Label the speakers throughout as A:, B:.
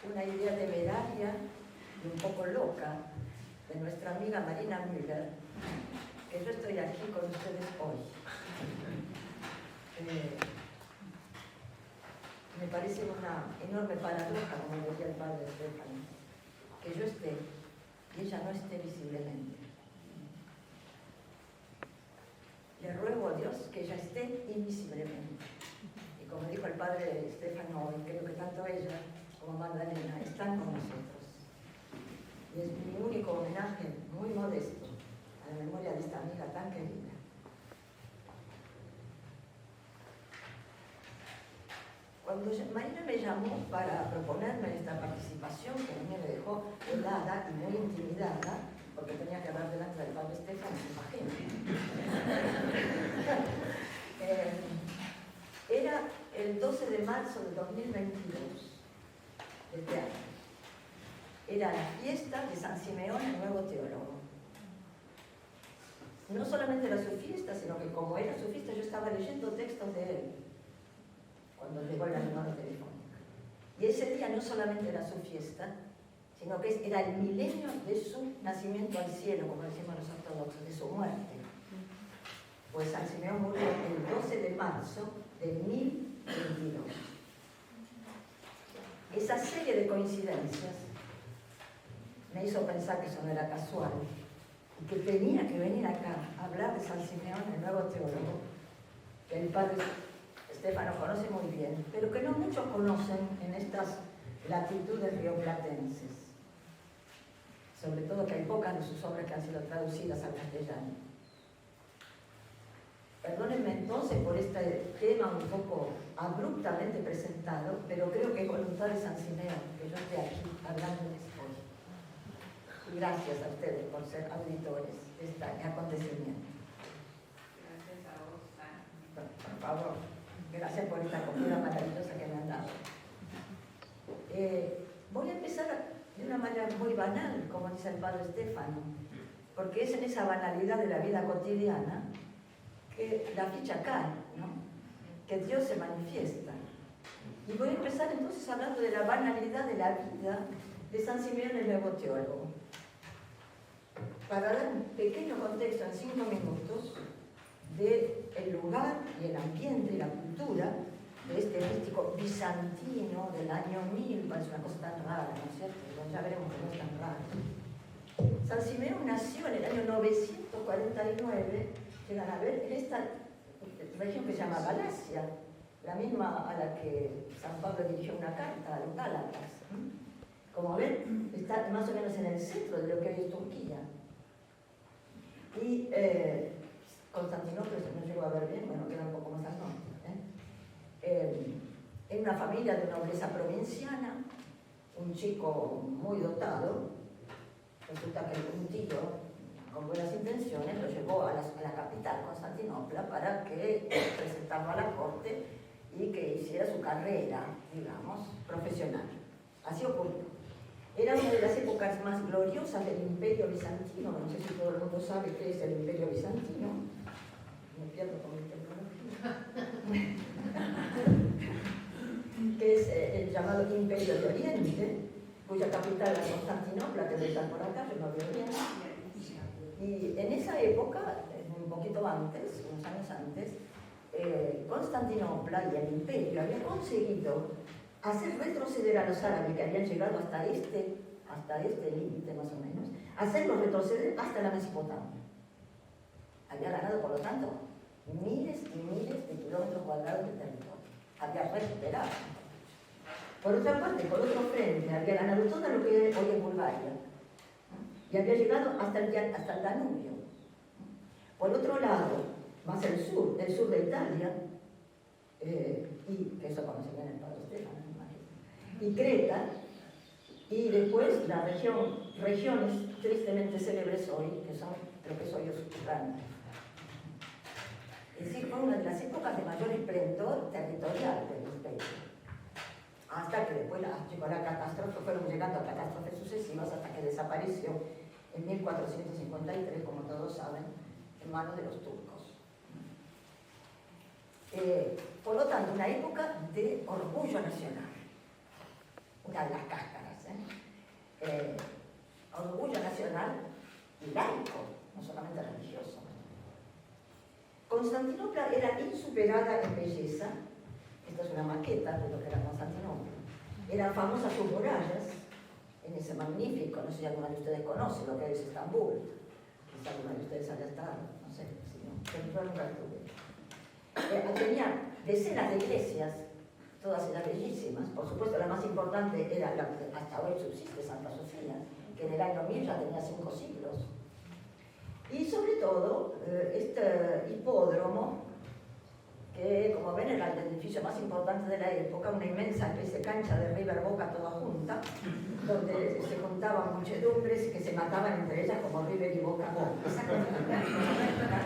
A: una idea temeraria y un poco loca de nuestra amiga Marina Müller, que yo estoy aquí con ustedes hoy. Me parece una enorme paradoja, como decía el padre Stefano, que yo esté y ella no esté visiblemente. Le ruego a Dios que ella esté invisiblemente. Y como dijo el padre Stefano, y creo que tanto ella como Magdalena están con nosotros. Y es mi único homenaje muy modesto a la memoria de esta amiga tan querida. Cuando Marina me llamó para proponerme esta participación, que a mí me dejó helada y muy intimidada, porque tenía que hablar delante del padre Stefano, imagínate. Era el 12 de marzo de 2022, de este año. Era la fiesta de San Simeón, el nuevo teólogo. No solamente era su fiesta, sino que como era su fiesta, yo estaba leyendo textos de él cuando llegó la llamada telefónica. Y ese día no solamente era su fiesta, sino que era el milenio de su nacimiento al cielo, como decimos los ortodoxos, de su muerte. Pues San Simeón murió el 12 de marzo de 1022. Esa serie de coincidencias me hizo pensar que eso no era casual y que tenía que venir acá a hablar de San Simeón, el nuevo teólogo, que el padre Stefano conoce muy bien, pero que no muchos conocen en estas latitudes rioplatenses. Sobre todo que hay pocas de sus obras que han sido traducidas al castellano. Perdónenme entonces por este tema un poco abruptamente presentado, pero creo que es voluntad de San Simeón que yo esté aquí hablándoles hoy. Y gracias a ustedes por ser auditores de este acontecimiento.
B: Gracias a vos, Ana.
A: Por favor, gracias por esta comida maravillosa que me han dado. Voy a empezar de una manera muy banal, como dice el padre Stefano, porque es en esa banalidad de la vida cotidiana que la ficha cae, ¿no? Que Dios se manifiesta. Y voy a empezar entonces hablando de la banalidad de la vida de San Simeón el nuevo teólogo. Para dar un pequeño contexto en 5 minutos del lugar y el ambiente y la cultura de este místico bizantino del año 1000, parece una cosa tan rara, ¿no es cierto? Ya veremos que no es tan raro. San Simeón nació en el año 949, llegan a ver, en esta región que se llama Galacia, la misma a la que San Pablo dirigió una carta a los Gálatas. Como ven, está más o menos en el centro de lo que hoy es Turquía. Y Constantinopla, no llegó a ver bien, bueno, queda un poco más al norte. En una familia de nobleza provinciana, un chico muy dotado, resulta que un tío, con buenas intenciones, lo llevó a la capital, Constantinopla, para que presentarlo a la corte y que hiciera su carrera, digamos, profesional. Así ocurrió. Era una de las épocas más gloriosas del Imperio Bizantino. No sé si todo el mundo sabe qué es el Imperio Bizantino. Me pierdo con mi tecnología. Que es el llamado Imperio de Oriente, cuya capital era Constantinopla, que está por acá, yo no veo bien. Y en esa época, un poquito antes, unos años antes, Constantinopla y el Imperio había conseguido hacer retroceder a los árabes que habían llegado hasta este límite más o menos, hacerlos retroceder hasta la Mesopotamia. Había ganado, por lo tanto, miles y miles de kilómetros cuadrados de territorio. Había recuperado. Por otra parte, por otro frente, había ganado todo lo que hoy es Bulgaria. Y había llegado hasta el Danubio. Por otro lado, más el sur de Italia, y que eso conoce bien el padre Stefano, y Creta, y después las regiones tristemente célebres hoy, que son lo que es hoy Ucrania. Es decir, fue una de las épocas de mayor esplendor territorial del imperio. Hasta que después llegó la catástrofe, fueron llegando a catástrofes sucesivas hasta que desapareció en 1453, como todos saben, en manos de los turcos. Por lo tanto, una época de orgullo nacional. una de las cáscaras. Orgullo nacional y laico, no solamente religioso. Constantinopla era insuperada en belleza. Esta es una maqueta de lo que era Constantinopla. Eran famosas sus murallas, en ese magnífico, no sé si alguno de ustedes conoce lo que es Estambul, quizá alguno de ustedes haya estado, no sé, si no, pero nunca estuve. Tenía decenas de iglesias, todas eran bellísimas. Por supuesto, la más importante era la que hasta hoy subsiste, Santa Sofía, que en el año 1000 ya tenía 5 siglos. Y sobre todo, este hipódromo, que como ven era el edificio más importante de la época, una inmensa especie de cancha de River Boca toda junta, donde se juntaban muchedumbres que se mataban entre ellas como River y Boca Boca.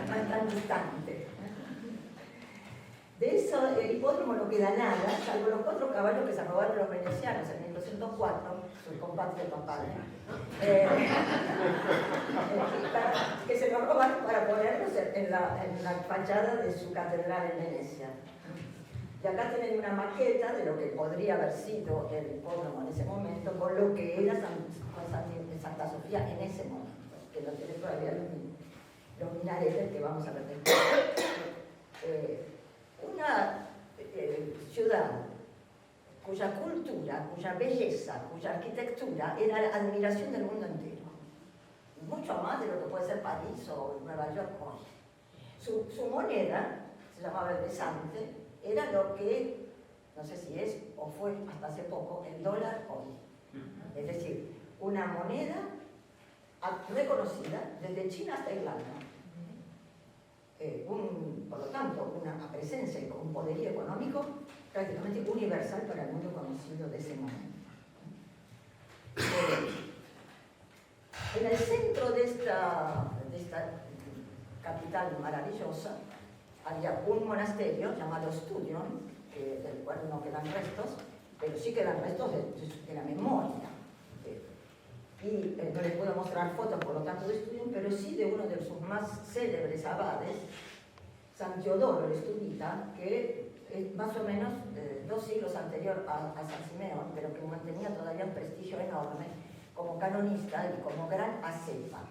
A: No es tan distante. De eso, el hipódromo no queda nada, salvo los 4 caballos que se robaron los venecianos en 1204, sus compadres papales, que se los robaron para ponerlos en la fachada de su catedral en Venecia. Y acá tienen una maqueta de lo que podría haber sido el hipódromo en ese momento, con lo que era Santa Sofía en ese momento, que no tiene todavía los minaretes que vamos a ver después. Una ciudad cuya cultura, cuya belleza, cuya arquitectura era la admiración del mundo entero. Mucho más de lo que puede ser París o Nueva York hoy. Su moneda, se llamaba el pesante, era lo que, no sé si es o fue hasta hace poco, el dólar hoy. Es decir, una moneda reconocida desde China hasta Irlanda. Por lo tanto, una presencia y un poderío económico prácticamente universal para el mundo conocido de ese momento. En el centro de esta capital maravillosa había un monasterio llamado Studion, del cual no quedan restos, pero sí quedan restos de la memoria. Y no les puedo mostrar fotos, por lo tanto, de Studium, pero sí de uno de sus más célebres abades, San Teodoro, el estudita, que es más o menos 2 siglos anterior a San Simeón, pero que mantenía todavía un prestigio enorme como canonista y como gran ascepa.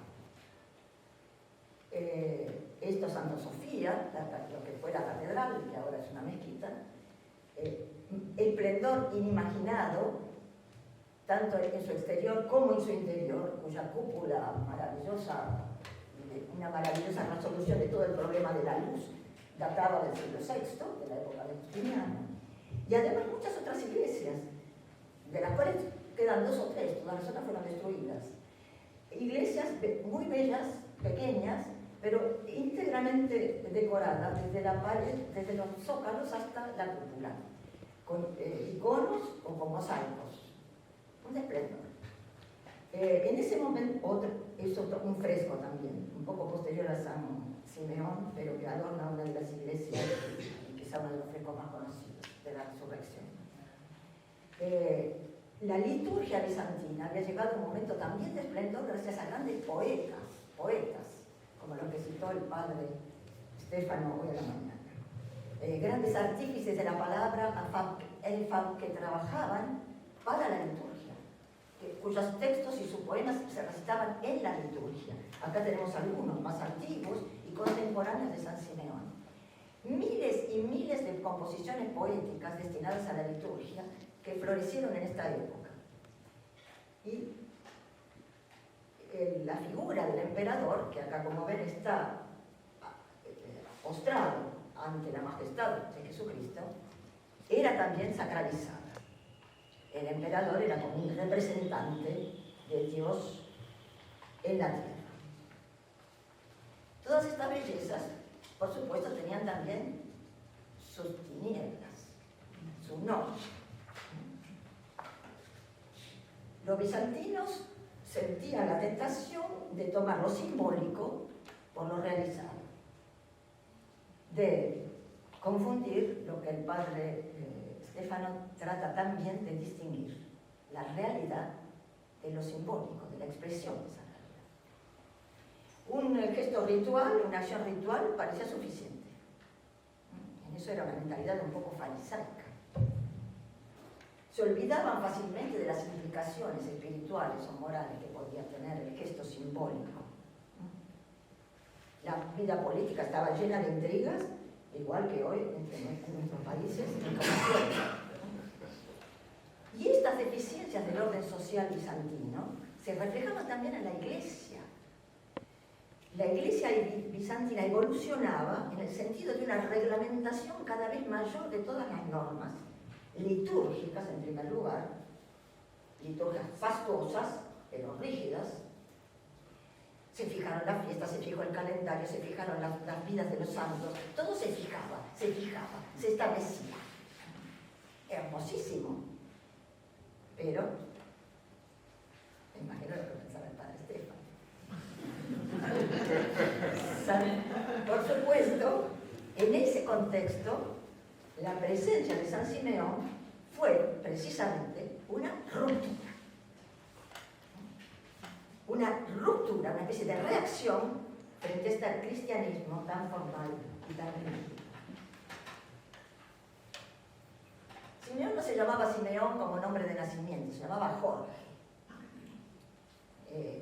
A: Esto Santa Sofía, lo que fue la catedral, que ahora es una mezquita, esplendor inimaginado, tanto en su exterior como en su interior, cuya cúpula maravillosa, una maravillosa resolución de todo el problema de la luz, databa del siglo VI, de la época de Justiniano, y además muchas otras iglesias, de las cuales quedan 2 o 3, todas las otras fueron destruidas. Iglesias muy bellas, pequeñas, pero íntegramente decoradas, desde la pared, desde los zócalos hasta la cúpula, con iconos o con mosaicos. Un esplendor. En ese momento, un fresco también, un poco posterior a San Simeón, pero que adorna una de las iglesias, y quizá uno de los frescos más conocidos de la resurrección. La liturgia bizantina había llegado a un momento también de esplendor gracias a grandes poetas, como los que citó el padre Stefano hoy a la mañana. Grandes artífices de la palabra, que trabajaban para la liturgia, cuyos textos y sus poemas se recitaban en la liturgia. Acá tenemos algunos más antiguos y contemporáneos de San Simeón. Miles y miles de composiciones poéticas destinadas a la liturgia que florecieron en esta época. Y la figura del emperador, que acá como ven está postrado ante la majestad de Jesucristo, era también sacralizada. El emperador era como un representante de Dios en la tierra. Todas estas bellezas, por supuesto, tenían también sus tinieblas, su noche. Los bizantinos sentían la tentación de tomar lo simbólico por lo realizado, de confundir lo que el padre Stefano trata también de distinguir, la realidad de lo simbólico, de la expresión de esa realidad. Un gesto ritual, una acción ritual parecía suficiente. En eso era una mentalidad un poco farisaica. Se olvidaban fácilmente de las implicaciones espirituales o morales que podía tener el gesto simbólico. La vida política estaba llena de intrigas, igual que hoy en nuestros países, en Colombia. Y estas deficiencias del orden social bizantino se reflejaban también en la Iglesia. La Iglesia bizantina evolucionaba en el sentido de una reglamentación cada vez mayor de todas las normas litúrgicas, en primer lugar, liturgias fastuosas, pero rígidas. Se fijaron las fiestas, se fijó el calendario, se fijaron las vidas de los santos, todo se fijaba, se establecía. Hermosísimo. Pero, me imagino lo que pensaba el padre Estefan. Por supuesto, en ese contexto, la presencia de San Simeón fue precisamente una ruptura, una especie de reacción frente a este cristianismo tan formal y tan rígido. Simeón no se llamaba Simeón como nombre de nacimiento, se llamaba Jorge.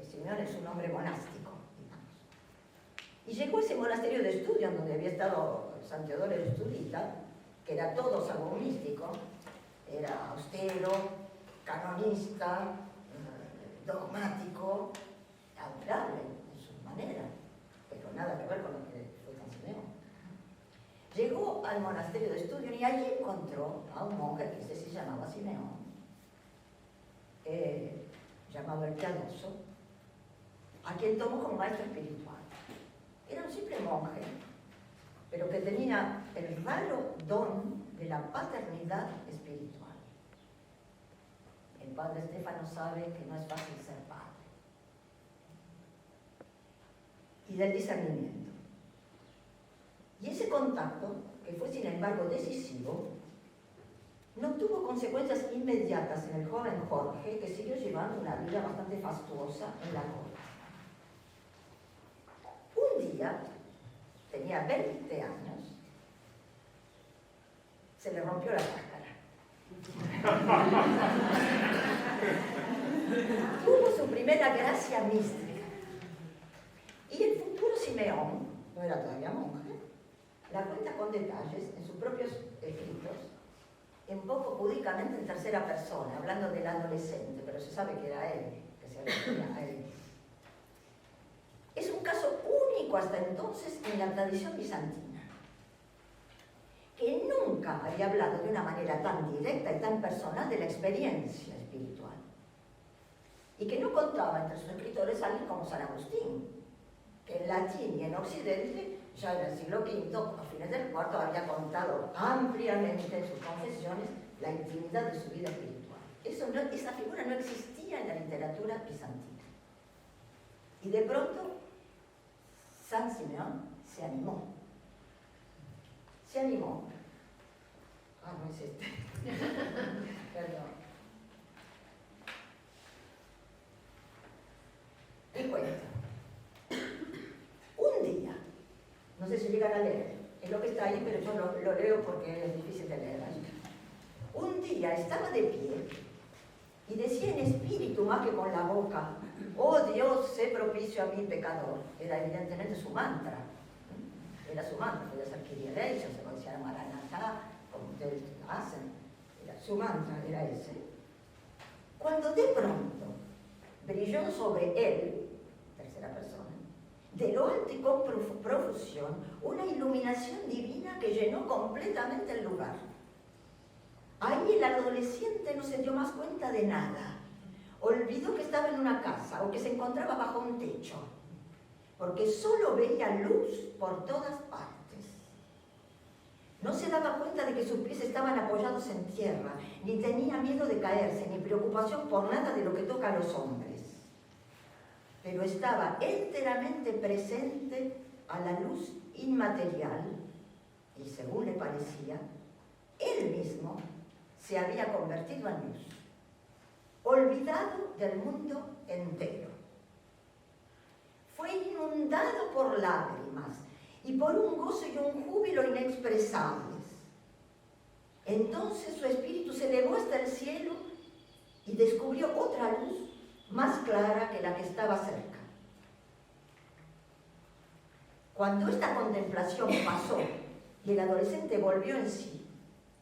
A: Simeón es un nombre monástico, digamos. Y llegó a ese monasterio de estudio donde había estado San Teodoro el Estudita, que era todo salvo místico, era austero, canonista, dogmático, admirable en su manera, pero nada que ver con lo que fue San Simeón. Llegó al monasterio de estudio y allí encontró a un monje que se llamaba Simeón, llamado el Piadoso, a quien tomó como maestro espiritual. Era un simple monje, pero que tenía el raro don de la paternidad espiritual. El padre Estefano sabe que no es fácil ser padre. Y del discernimiento. Y ese contacto, que fue sin embargo decisivo, no tuvo consecuencias inmediatas en el joven Jorge, que siguió llevando una vida bastante fastuosa en la corte. Un día, tenía 20 años, se le rompió la cáscara. Tuvo su primera gracia mística. Y el futuro Simeón, no era todavía monje, la cuenta con detalles en sus propios escritos, un poco púdicamente en tercera persona, hablando del adolescente, pero se sabe que era él, que se refería a él. Es un caso único hasta entonces en la tradición bizantina, que nunca había hablado de una manera tan directa y tan personal de la experiencia espiritual, y que no contaba entre sus escritores alguien como San Agustín, que en latín y en Occidente, ya en el siglo V, a fines del IV, había contado ampliamente en sus confesiones la intimidad de su vida espiritual. Esa figura no existía en la literatura bizantina. Y de pronto, San Simeón se animó. Ah, no es este. Perdón. Les cuento. Un día, no sé si llegan a leer, es lo que está ahí, pero yo lo leo porque es difícil de leer. Un día estaba de pie y decía en espíritu más que con la boca: oh Dios, sé propicio a mí pecador. Era evidentemente su mantra. Era su mantra, podía ser Kyrie eleison, se podía llamar Maranatha, como ustedes hacen. Su mantra era ese. Cuando de pronto brilló sobre él, tercera persona, de lo alto y con profusión, una iluminación divina que llenó completamente el lugar. Ahí el adolescente no se dio más cuenta de nada. Olvidó que estaba en una casa o que se encontraba bajo un techo, porque solo veía luz por todas partes. No se daba cuenta de que sus pies estaban apoyados en tierra, ni tenía miedo de caerse, ni preocupación por nada de lo que toca a los hombres. Pero estaba enteramente presente a la luz inmaterial y, según le parecía, él mismo se había convertido en luz, olvidado del mundo entero. Fue inundado por lágrimas y por un gozo y un júbilo inexpresables. Entonces su espíritu se elevó hasta el cielo y descubrió otra luz más clara que la que estaba cerca. Cuando esta contemplación pasó y el adolescente volvió en sí,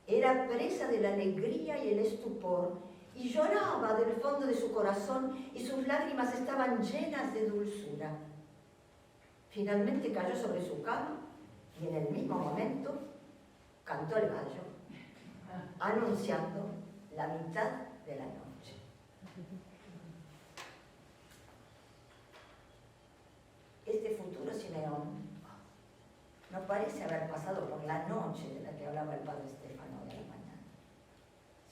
A: era presa de la alegría y el estupor y lloraba del fondo de su corazón y sus lágrimas estaban llenas de dulzura. Finalmente cayó sobre su cama y en el mismo momento cantó el gallo, anunciando la mitad de la noche. Este futuro Simeón no parece haber pasado por la noche de la que hablaba el padre Stefano de la mañana,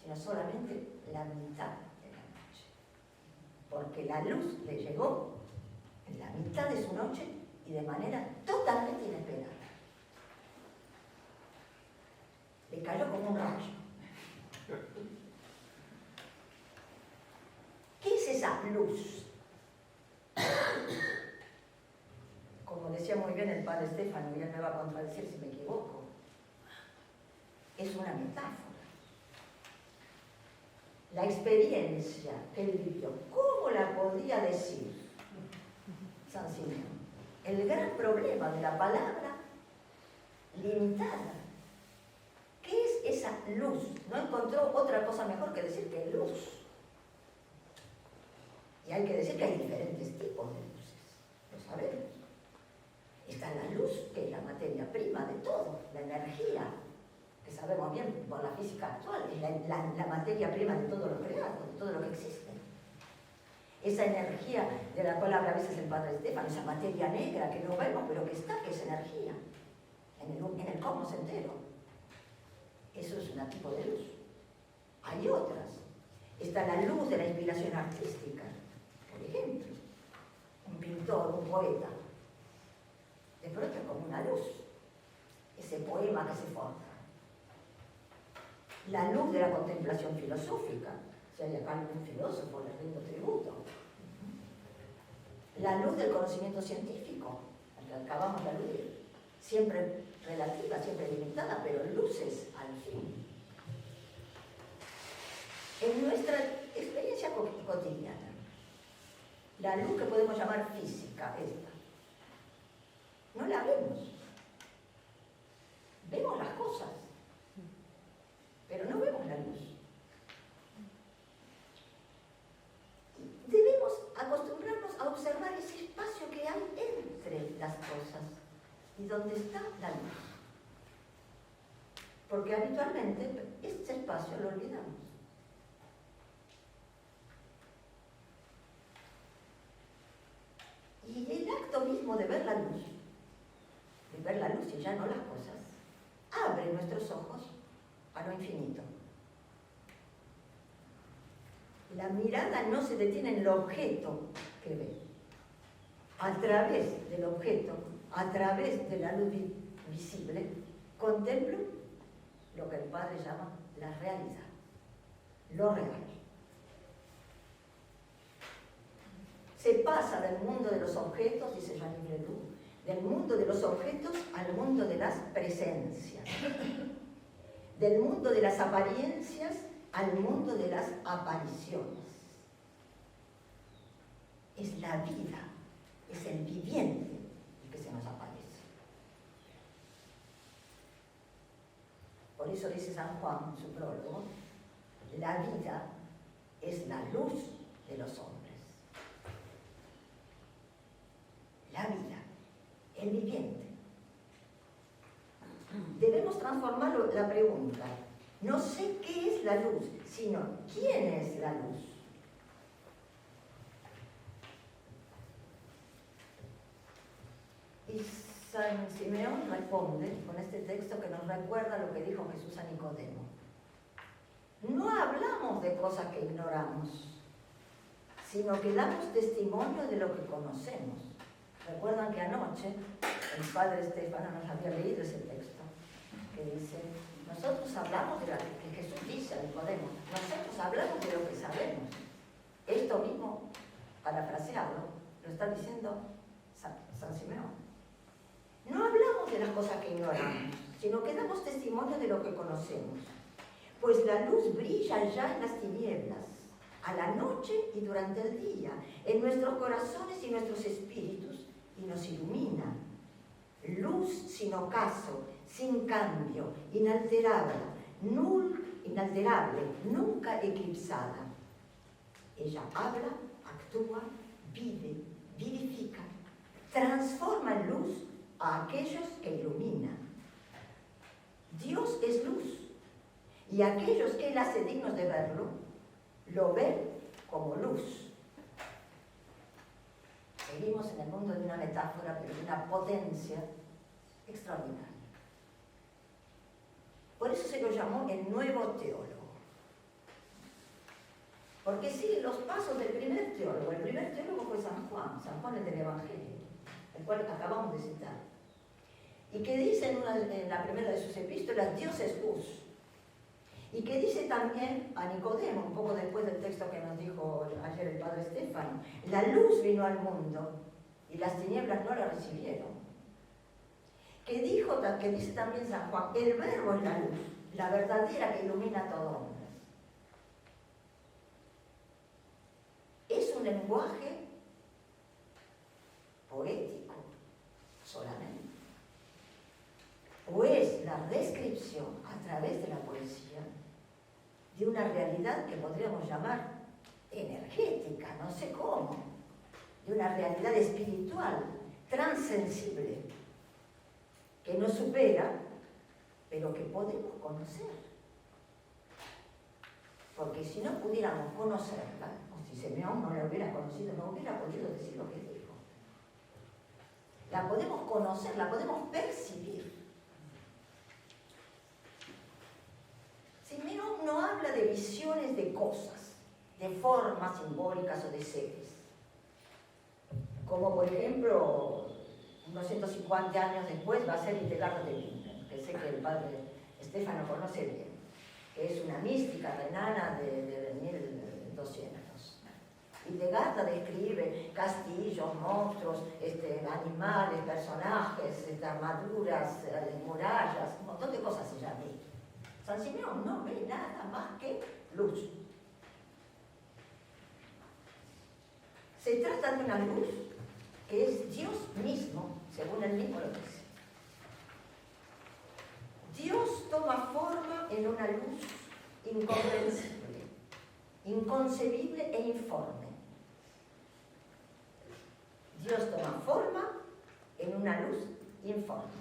A: sino solamente la mitad de la noche, porque la luz le llegó en la mitad de su noche y de manera totalmente inesperada. Le cayó como un rayo. ¿Qué es esa luz? Como decía muy bien el padre Stefano, y él me va a contradecir si me equivoco, es una metáfora. La experiencia que él vivió, ¿cómo la podía decir San Simeón? El gran problema de la palabra limitada. ¿Qué es esa luz? No encontró otra cosa mejor que decir que luz. Y hay que decir que hay diferentes tipos de luces, lo sabemos. Está la luz, que es la materia prima de todo, la energía, que sabemos bien por la física actual, es la materia prima de todo lo creado, de todo lo que existe. Esa energía de la cual habla a veces el padre Stefano, esa materia negra que no vemos, pero que está, que es energía, en el cosmos entero. Eso es un tipo de luz. Hay otras. Está la luz de la inspiración artística, por ejemplo. Un pintor, un poeta. De pronto es como una luz. Ese poema que se forma. La luz de la contemplación filosófica. Si hay acá algún filósofo, le rindo tributo. La luz del conocimiento científico, al que acabamos de aludir. Siempre relativa, siempre limitada, pero luces al fin. En nuestra experiencia cotidiana, la luz que podemos llamar física, esta, no la vemos. Vemos las cosas, pero no vemos la luz. Debemos acostumbrarnos a observar ese espacio que hay entre las cosas y donde está la luz. Porque habitualmente este espacio lo olvidamos. Y el acto mismo de ver la luz y ya no las cosas, abre nuestros ojos a lo infinito. La mirada no se detiene en el objeto que ve. A través del objeto, a través de la luz visible, contemplo lo que el Padre llama la realidad, lo real. Se pasa del mundo de los objetos, dice Jean Ledoux, del mundo de los objetos al mundo de las presencias, del mundo de las apariencias al mundo de las apariciones. Es la vida, es el viviente el que se nos aparece. Por eso dice San Juan en su prólogo, la vida es la luz de los hombres. La vida, el viviente. Debemos transformar la pregunta. No sé qué es la luz, sino quién es la luz. Y San Simeón responde con este texto que nos recuerda lo que dijo Jesús a Nicodemo. No hablamos de cosas que ignoramos, sino que damos testimonio de lo que conocemos. Recuerdan que anoche el padre Stefano nos había leído ese texto, que dice, nosotros hablamos de lo que Jesús dice a Nicodemo, nosotros hablamos de lo que sabemos. Esto mismo, parafrasearlo, lo está diciendo San Simeón. No hablamos de las cosas que ignoramos, sino que damos testimonio de lo que conocemos. pues la luz brilla ya en las tinieblas, a la noche y durante el día, en nuestros corazones y nuestros espíritus, y nos ilumina. Luz sin ocaso, sin cambio, inalterable, nunca eclipsada. Ella habla, actúa, vive, vivifica, transforma en luz a aquellos que iluminan. Dios es luz, y aquellos que Él hace dignos de verlo, lo ven como luz. Seguimos en el mundo de una metáfora, pero de una potencia extraordinaria. Por eso se lo llamó el nuevo teólogo. Porque sigue los pasos del primer teólogo. El primer teólogo fue San Juan el del Evangelio, el cual acabamos de citar. Y que dice en la primera de sus epístolas, Dios es luz. Y que dice también a Nicodemo, un poco después del texto que nos dijo ayer el padre Estefano, la luz vino al mundo y las tinieblas no la recibieron. Que dice también San Juan, el verbo es la luz, la verdadera que ilumina a todo hombre. Es un lenguaje poético solamente. O es la descripción a través de la poesía de una realidad que podríamos llamar energética, no sé cómo, de una realidad espiritual, transsensible, que nos supera, pero que podemos conocer. Porque si no pudiéramos conocerla, o si Simeón no la hubiera conocido, no hubiera podido decir lo que dijo. La podemos conocer, la podemos percibir. Simeón no habla de visiones de cosas, de formas simbólicas o de seres. Como por ejemplo, unos 150 años después va a ser Hildegard de Bingen, que sé que el padre Estefano conoce bien, que es una mística renana de 1200. Hildegard describe castillos, monstruos, animales, personajes, armaduras, murallas, un montón de cosas ella ve. San Simeón no ve nada más que luz. Se trata de una luz que es Dios mismo, según él mismo lo dice. Dios toma forma en una luz incomprensible, inconcebible e informe. Dios toma forma en una luz informe.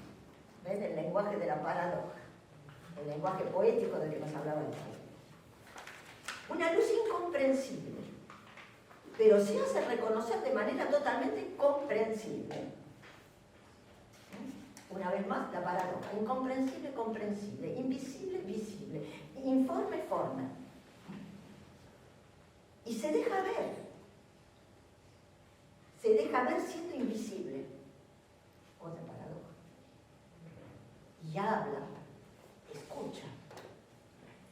A: ¿Ven? El lenguaje de la paradoja, el lenguaje poético del que nos hablaba el padre. Una luz incomprensible, pero se hace reconocer de manera totalmente comprensible. Una vez más, la paradoja. Incomprensible, comprensible. Invisible, visible. Informe, forma. Y se deja ver. Se deja ver siendo invisible. Otra paradoja. Y habla, escucha,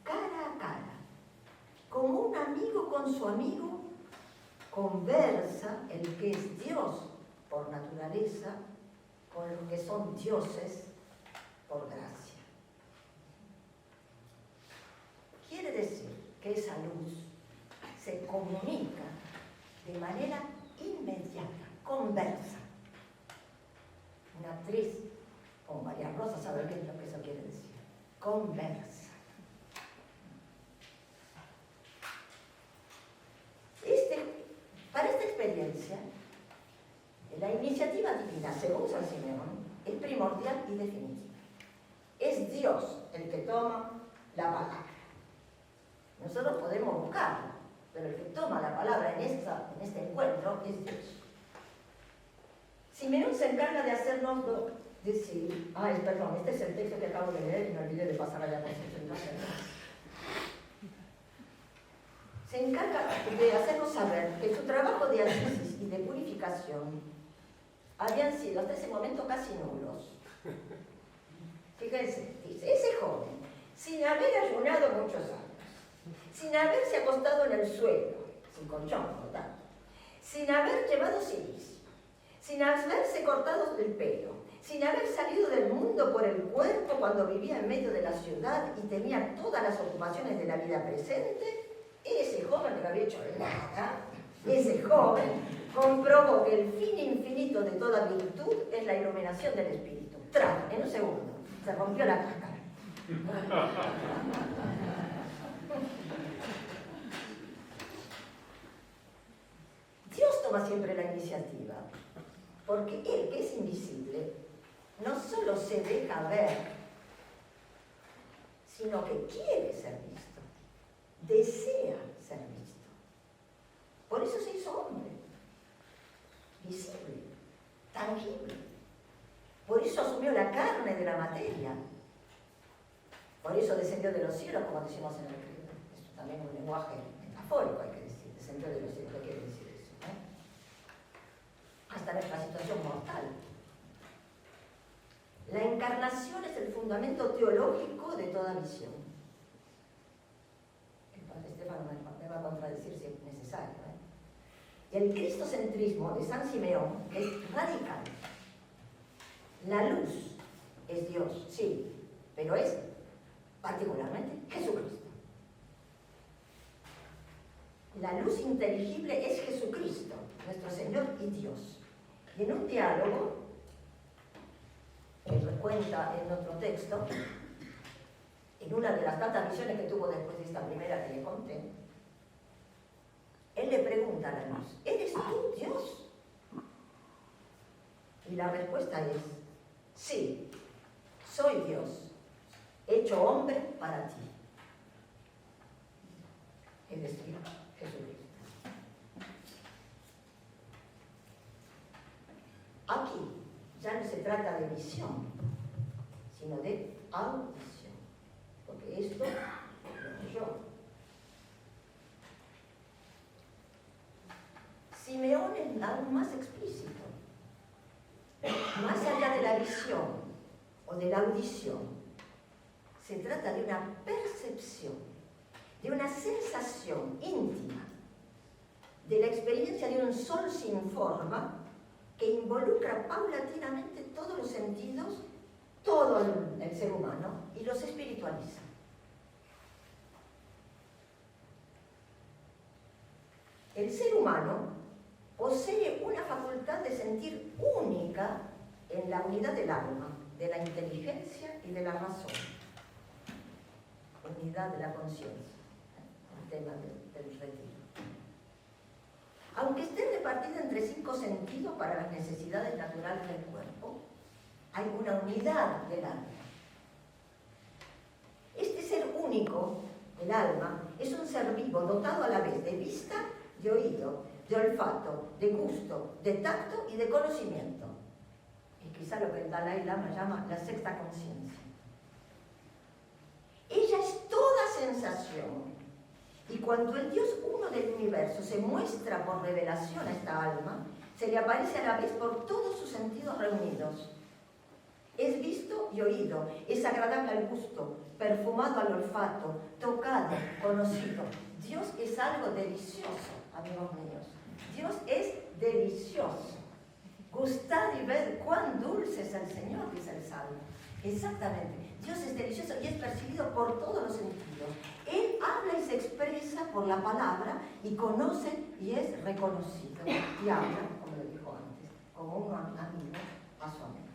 A: cara a cara, como un amigo con su amigo, conversa el que es Dios por naturaleza con los que son dioses por gracia. Quiere decir que esa luz se comunica de manera inmediata, conversa. Una actriz como María Rosa sabe qué es lo que eso quiere decir. Conversa. Para esta experiencia, la iniciativa divina, según San Simeón, es primordial y definitiva. Es Dios el que toma la palabra. Nosotros podemos buscarla, pero el que toma la palabra en este encuentro es Dios. Simeón se encarga de hacernos decir, perdón, este es el texto que acabo de leer y me olvidé de pasar a la concentración. Se encarga de hacernos saber que su trabajo de análisis y de purificación habían sido hasta ese momento casi nulos. Fíjense, dice, ese joven, sin haber ayunado muchos años, sin haberse acostado en el suelo, sin colchón, por lo tanto, sin haber llevado cilicio, sin haberse cortado el pelo, sin haber salido del mundo por el cuerpo cuando vivía en medio de la ciudad y tenía todas las ocupaciones de la vida presente, ese joven que no había hecho nada, ese joven comprobó que el fin infinito de toda virtud es la iluminación del espíritu. ¡Tras! En un segundo, se rompió la cáscara. Dios toma siempre la iniciativa, porque Él, que es invisible, no solo se deja ver, sino que quiere ser visto, desea ser visto. Por eso se hizo hombre, visible, tangible. Por eso asumió la carne de la materia. Por eso descendió de los cielos, como decimos en el credo. Esto también es un lenguaje metafórico, hay que decir. Descendió de los cielos, ¿qué quiere decir eso? Hasta nuestra situación mortal. La encarnación es el fundamento teológico de toda visión. El padre Estefano me va a contradecir si es necesario. Y el cristocentrismo de San Simeón es radical. La luz es Dios, sí, pero es particularmente Jesucristo. La luz inteligible es Jesucristo, nuestro Señor y Dios. Y en un diálogo, que nos cuenta en otro texto, en una de las tantas visiones que tuvo después de esta primera que le conté, él le pregunta a la luz, ¿eres tú Dios? Y la respuesta es, sí, soy Dios, hecho hombre para ti. Es decir, Jesucristo. Aquí ya no se trata de visión, sino de audición, porque esto lo yo. Simeón es aún más explícito. Más allá de la visión o de la audición, se trata de una percepción, de una sensación íntima, de la experiencia de un sol sin forma que involucra paulatinamente todos los sentidos, todo el ser humano, y los espiritualiza. El ser humano posee una facultad de sentir única en la unidad del alma, de la inteligencia y de la razón. Unidad de la conciencia, el tema del retiro. Aunque esté repartida entre 5 sentidos para las necesidades naturales del cuerpo, hay una unidad del alma. Este ser único, el alma, es un ser vivo dotado a la vez de vista, de oído, de olfato, de gusto, de tacto y de conocimiento. Es quizá lo que el Dalai Lama llama la sexta conciencia. Ella es toda sensación. Y cuando el Dios uno del universo se muestra por revelación a esta alma, se le aparece a la vez por todos sus sentidos reunidos. Es visto y oído, es agradable al gusto, perfumado al olfato, tocado, conocido. Dios es algo delicioso, amigos míos. Dios es delicioso. Gustad y ved cuán dulce es el Señor, dice el Salmo. Exactamente. Dios es delicioso y es percibido por todos los sentidos. Él habla y se expresa por la palabra y conoce y es reconocido. Y habla, como lo dijo antes, como un amigo a su amigo.